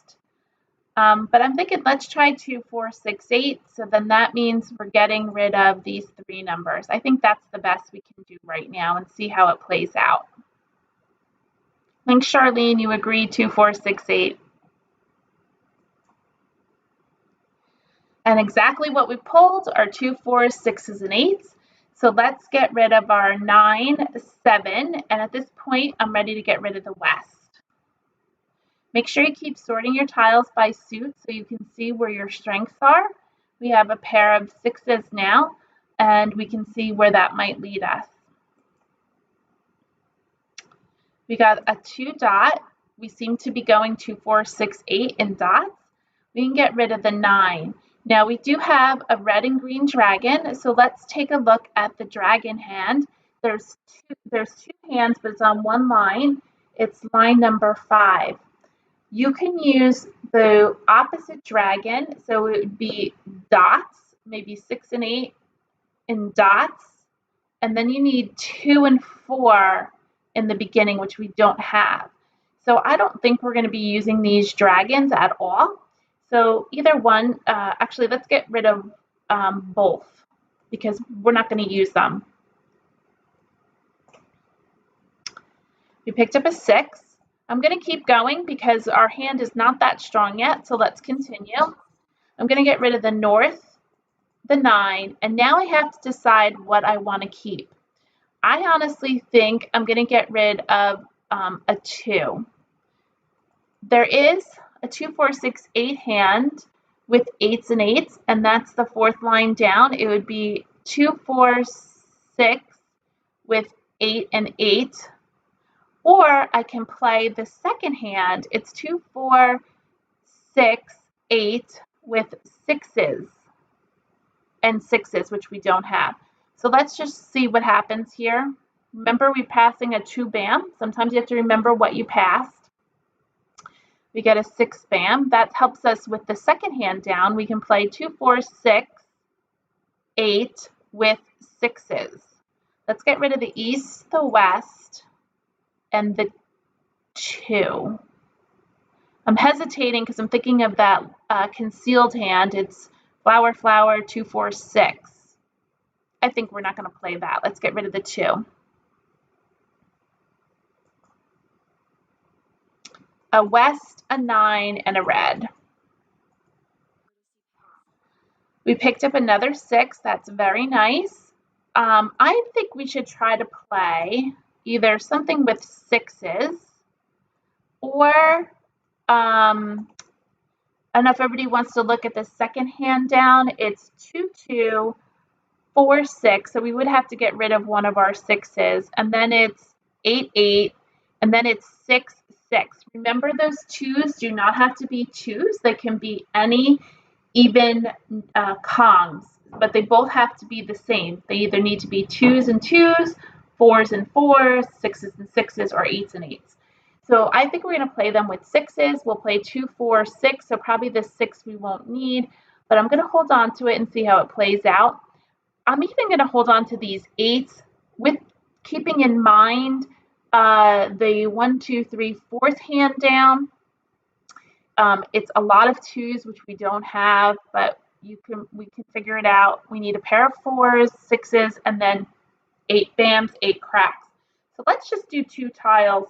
But I'm thinking let's try 2, 4, 6, 8. So then that means we're getting rid of these 3 numbers. I think that's the best we can do right now and see how it plays out. I think Charlene, you agree 2, 4, 6, 8. And exactly what we pulled are 2, 4s, 6s, and 8s. So let's get rid of our 9, 7, and at this point, I'm ready to get rid of the west. Make sure you keep sorting your tiles by suit so you can see where your strengths are. We have a pair of 6s now, and we can see where that might lead us. We got a 2 dot. We seem to be going 2, 4, 6, 8 in dots. We can get rid of the 9. Now we do have a red and green dragon, so let's take a look at the dragon hand. There's two hands, but it's on one line. It's line number 5. You can use the opposite dragon, so it would be dots, maybe 6 and 8 in dots, and then you need 2 and 4 in the beginning, which we don't have. So I don't think we're going to be using these dragons at all. So either one, actually let's get rid of both because we're not going to use them. We picked up a 6. I'm going to keep going because our hand is not that strong yet, so let's continue. I'm going to get rid of the north, the 9, and now I have to decide what I want to keep. I honestly think I'm going to get rid of a 2. There is a 2, 4, 6, 8 hand with 8s and 8s, and that's the 4th line down. It would be 2, 4, 6 with 8 and 8. Or I can play the second hand. It's 2, 4, 6, 8 with 6s and 6s, which we don't have. So let's just see what happens here. Remember, we're passing a 2 bam. Sometimes you have to remember what you passed. We get a 6 bam. That helps us with the second hand down. We can play 2, 4, 6, 8 with 6s. Let's get rid of the east, the west, and the 2. I'm hesitating because I'm thinking of that concealed hand. It's flower, flower, 2, 4, 6. I think we're not going to play that. Let's get rid of the 2. A west, a 9, and a red. We picked up another 6. That's very nice. I think we should try to play either something with 6s or I don't know if everybody wants to look at the second hand down. It's 2, 2, 4, 6. So we would have to get rid of one of our 6s. And then it's 8, 8. And then it's 6, 6. Remember, those 2s do not have to be 2s. They can be any even Kongs, but they both have to be the same. They either need to be 2s and 2s, 4s and 4s, 6s and 6s, or 8s and 8s. So I think we're going to play them with 6s. We'll play 2, 4, 6, so probably the 6 we won't need, but I'm going to hold on to it and see how it plays out. I'm even going to hold on to these 8s with keeping in mind the 1, 2, 3, 4th hand down. It's a lot of 2s, which we don't have, but we can figure it out. We need a pair of 4s, 6s, and then 8 bams, 8 cracks. So let's just do 2 tiles.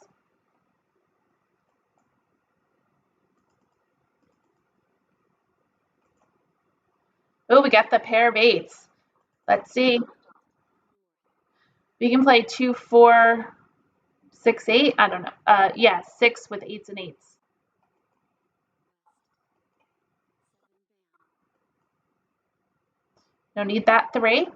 Oh, we got the pair of 8s. Let's see. We can play 2, 4, 6, 8. I don't know. Yeah, 6 with 8s and 8s. No need that 3.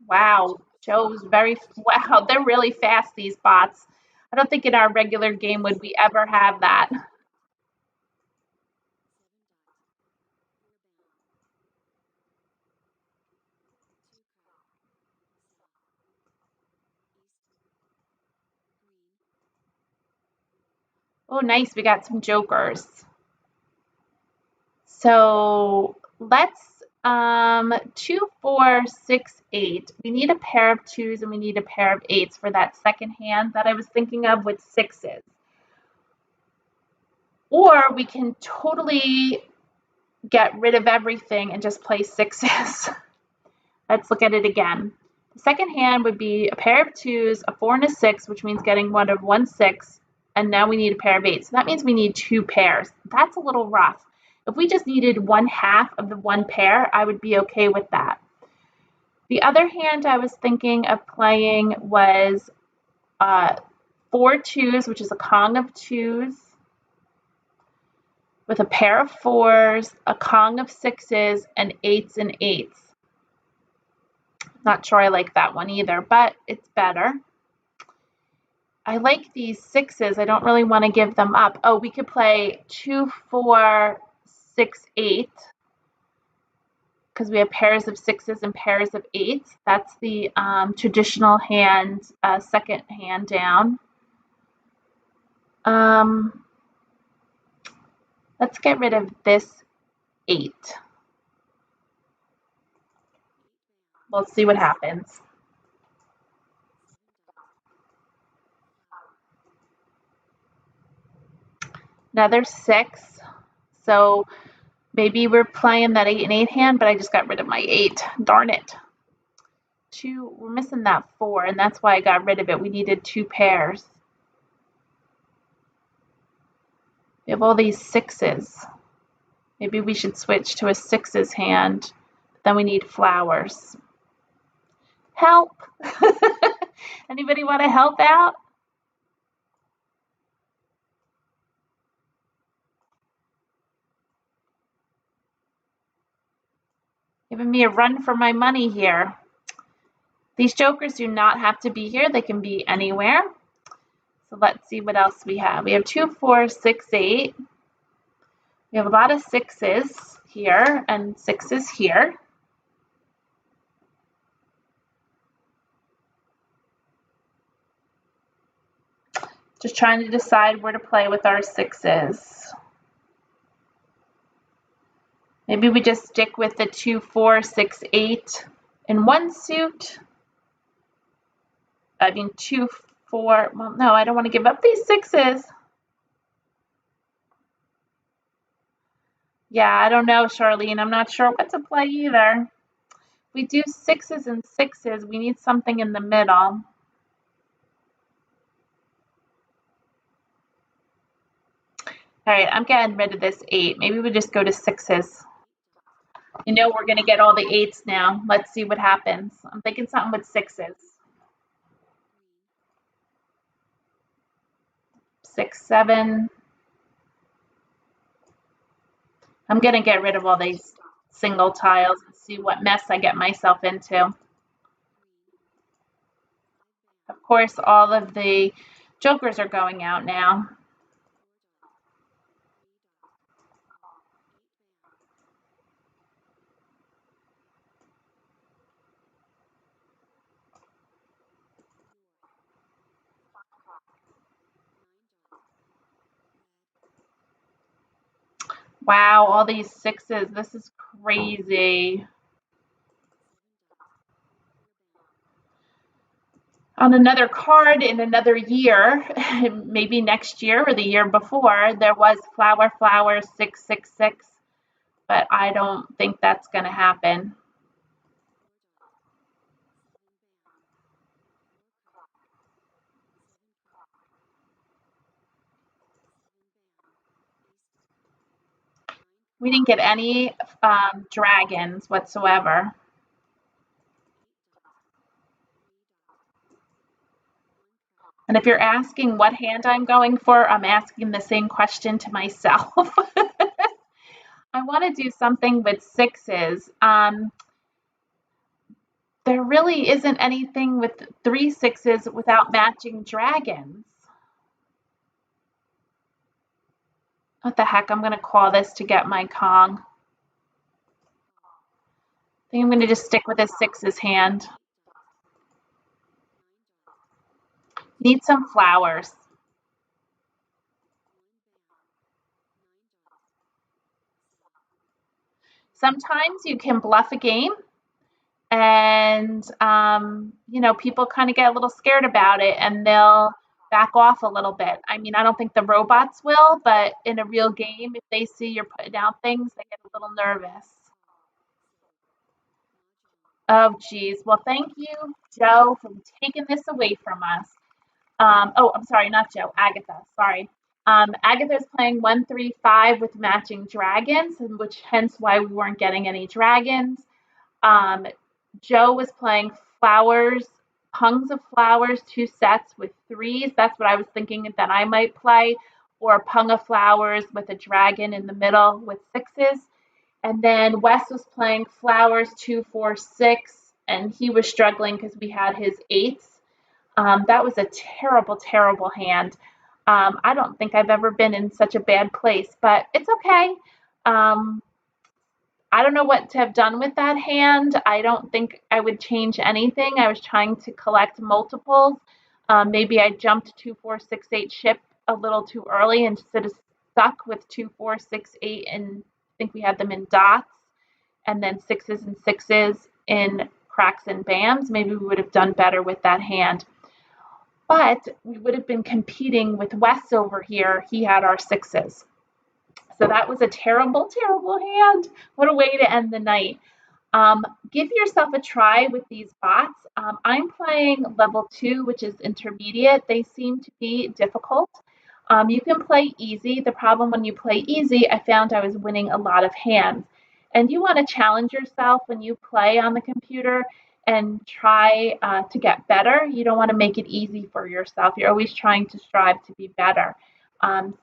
Wow, Joe's wow, they're really fast, these bots. I don't think in our regular game would we ever have that. Oh, nice, we got some jokers. So let's 2, 4, 6, 8. We need a pair of 2s and we need a pair of 8s for that second hand that I was thinking of with 6s. Or we can totally get rid of everything and just play 6s. Let's look at it again. The second hand would be a pair of 2s, a 4 and a 6, which means getting one of 1 6, and now we need a pair of 8s. So that means we need 2 pairs. That's a little rough. If we just needed 1/2 of the 1 pair, I would be okay with that. The other hand I was thinking of playing was 4 2s, which is a Kong of 2s, with a pair of 4s, a Kong of 6s, and 8s and 8s. Not sure I like that one either, but it's better. I like these 6s. I don't really want to give them up. Oh, we could play 2, 4, 6, 8, because we have pairs of 6s and pairs of 8s. That's the traditional hand, second hand down. Let's get rid of this 8. We'll see what happens. Another 6. So maybe we're playing that 8 and 8 hand, but I just got rid of my 8. Darn it. 2, we're missing that 4, and that's why I got rid of it. We needed 2 pairs. We have all these 6s. Maybe we should switch to a 6s hand. Then we need flowers. Help! Anybody want to help out? Giving me a run for my money here. These jokers do not have to be here. They can be anywhere. So let's see what else we have. We have 2, 4, 6, 8. We have a lot of 6s here and 6s here. Just trying to decide where to play with our 6s. Maybe we just stick with the 2, 4, 6, 8 in one suit. I mean 2, 4, well, no, I don't want to give up these 6s. Yeah, I don't know, Charlene. I'm not sure what to play either. If we do 6s and 6s, we need something in the middle. All right, I'm getting rid of this 8. Maybe we just go to 6s. You know we're going to get all the 8s now. Let's see what happens. I'm thinking something with 6s. 6, 7. I'm going to get rid of all these single tiles and see what mess I get myself into. Of course, all of the jokers are going out now. Wow, all these 6s. This is crazy. On another card in another year, maybe next year or the year before, there was flower, flower, 666, but I don't think that's going to happen. We didn't get any dragons whatsoever. And if you're asking what hand I'm going for, I'm asking the same question to myself. I want to do something with sixes. There really isn't anything with 3 6s without matching dragons. What the heck? I'm going to call this to get my Kong. I think I'm going to just stick with a sixes hand. Need some flowers. Sometimes you can bluff a game and people kind of get a little scared about it and they'll back off a little bit. I mean, I don't think the robots will, but in a real game, if they see you're putting out things, they get a little nervous. Oh, geez. Well, thank you, Joe, for taking this away from us. Oh, I'm sorry, not Joe, Agatha. Sorry. Agatha's playing 1-3-5 with matching dragons, which hence why we weren't getting any dragons. Joe was playing flowers, pungs of flowers, 2 sets with 3s. That's what I was thinking that I might play, or a pung of flowers with a dragon in the middle with 6s. And then Wes was playing flowers 2, 4, 6, and he was struggling because we had his 8s. That was a terrible, terrible hand. I don't think I've ever been in such a bad place, but it's okay. I don't know what to have done with that hand. I don't think I would change anything. I was trying to collect multiples. Maybe I jumped 2, 4, 6, 8 ship a little too early and instead of stuck with 2, 4, 6, 8, and I think we had them in dots, and then 6s and 6s in cracks and bams. Maybe we would have done better with that hand. But we would have been competing with Wes over here. He had our 6s. So that was a terrible, terrible hand. What a way to end the night. Give yourself a try with these bots. I'm playing level 2, which is intermediate. They seem to be difficult. You can play easy. The problem when you play easy, I found I was winning a lot of hands. And you want to challenge yourself when you play on the computer and try to get better. You don't want to make it easy for yourself. You're always trying to strive to be better.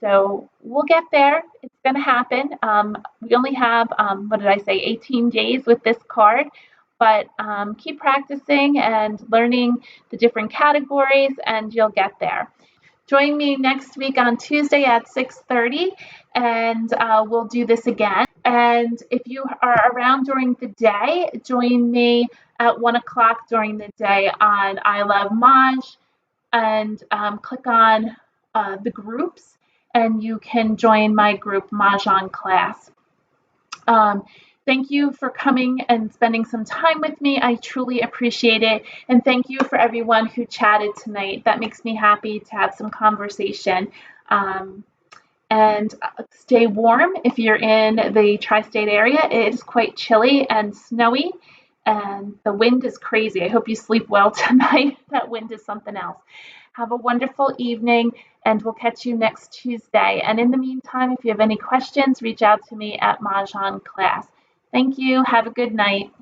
So we'll get there. It's going to happen. We only have, 18 days with this card, but keep practicing and learning the different categories and you'll get there. Join me next week on Tuesday at 6:30 and we'll do this again. And if you are around during the day, join me at 1 o'clock during the day on ilovemahj and click on the groups and you can join my group Mah Jongg Class. Thank you for coming and spending some time with me. I truly appreciate it. And thank you for everyone who chatted tonight. That makes me happy to have some conversation. And stay warm if you're in the tri-state area. It is quite chilly and snowy and the wind is crazy. I hope you sleep well tonight. That wind is something else. Have a wonderful evening and we'll catch you next Tuesday. And in the meantime, if you have any questions, reach out to me at Mah Jongg Class. Thank you. Have a good night.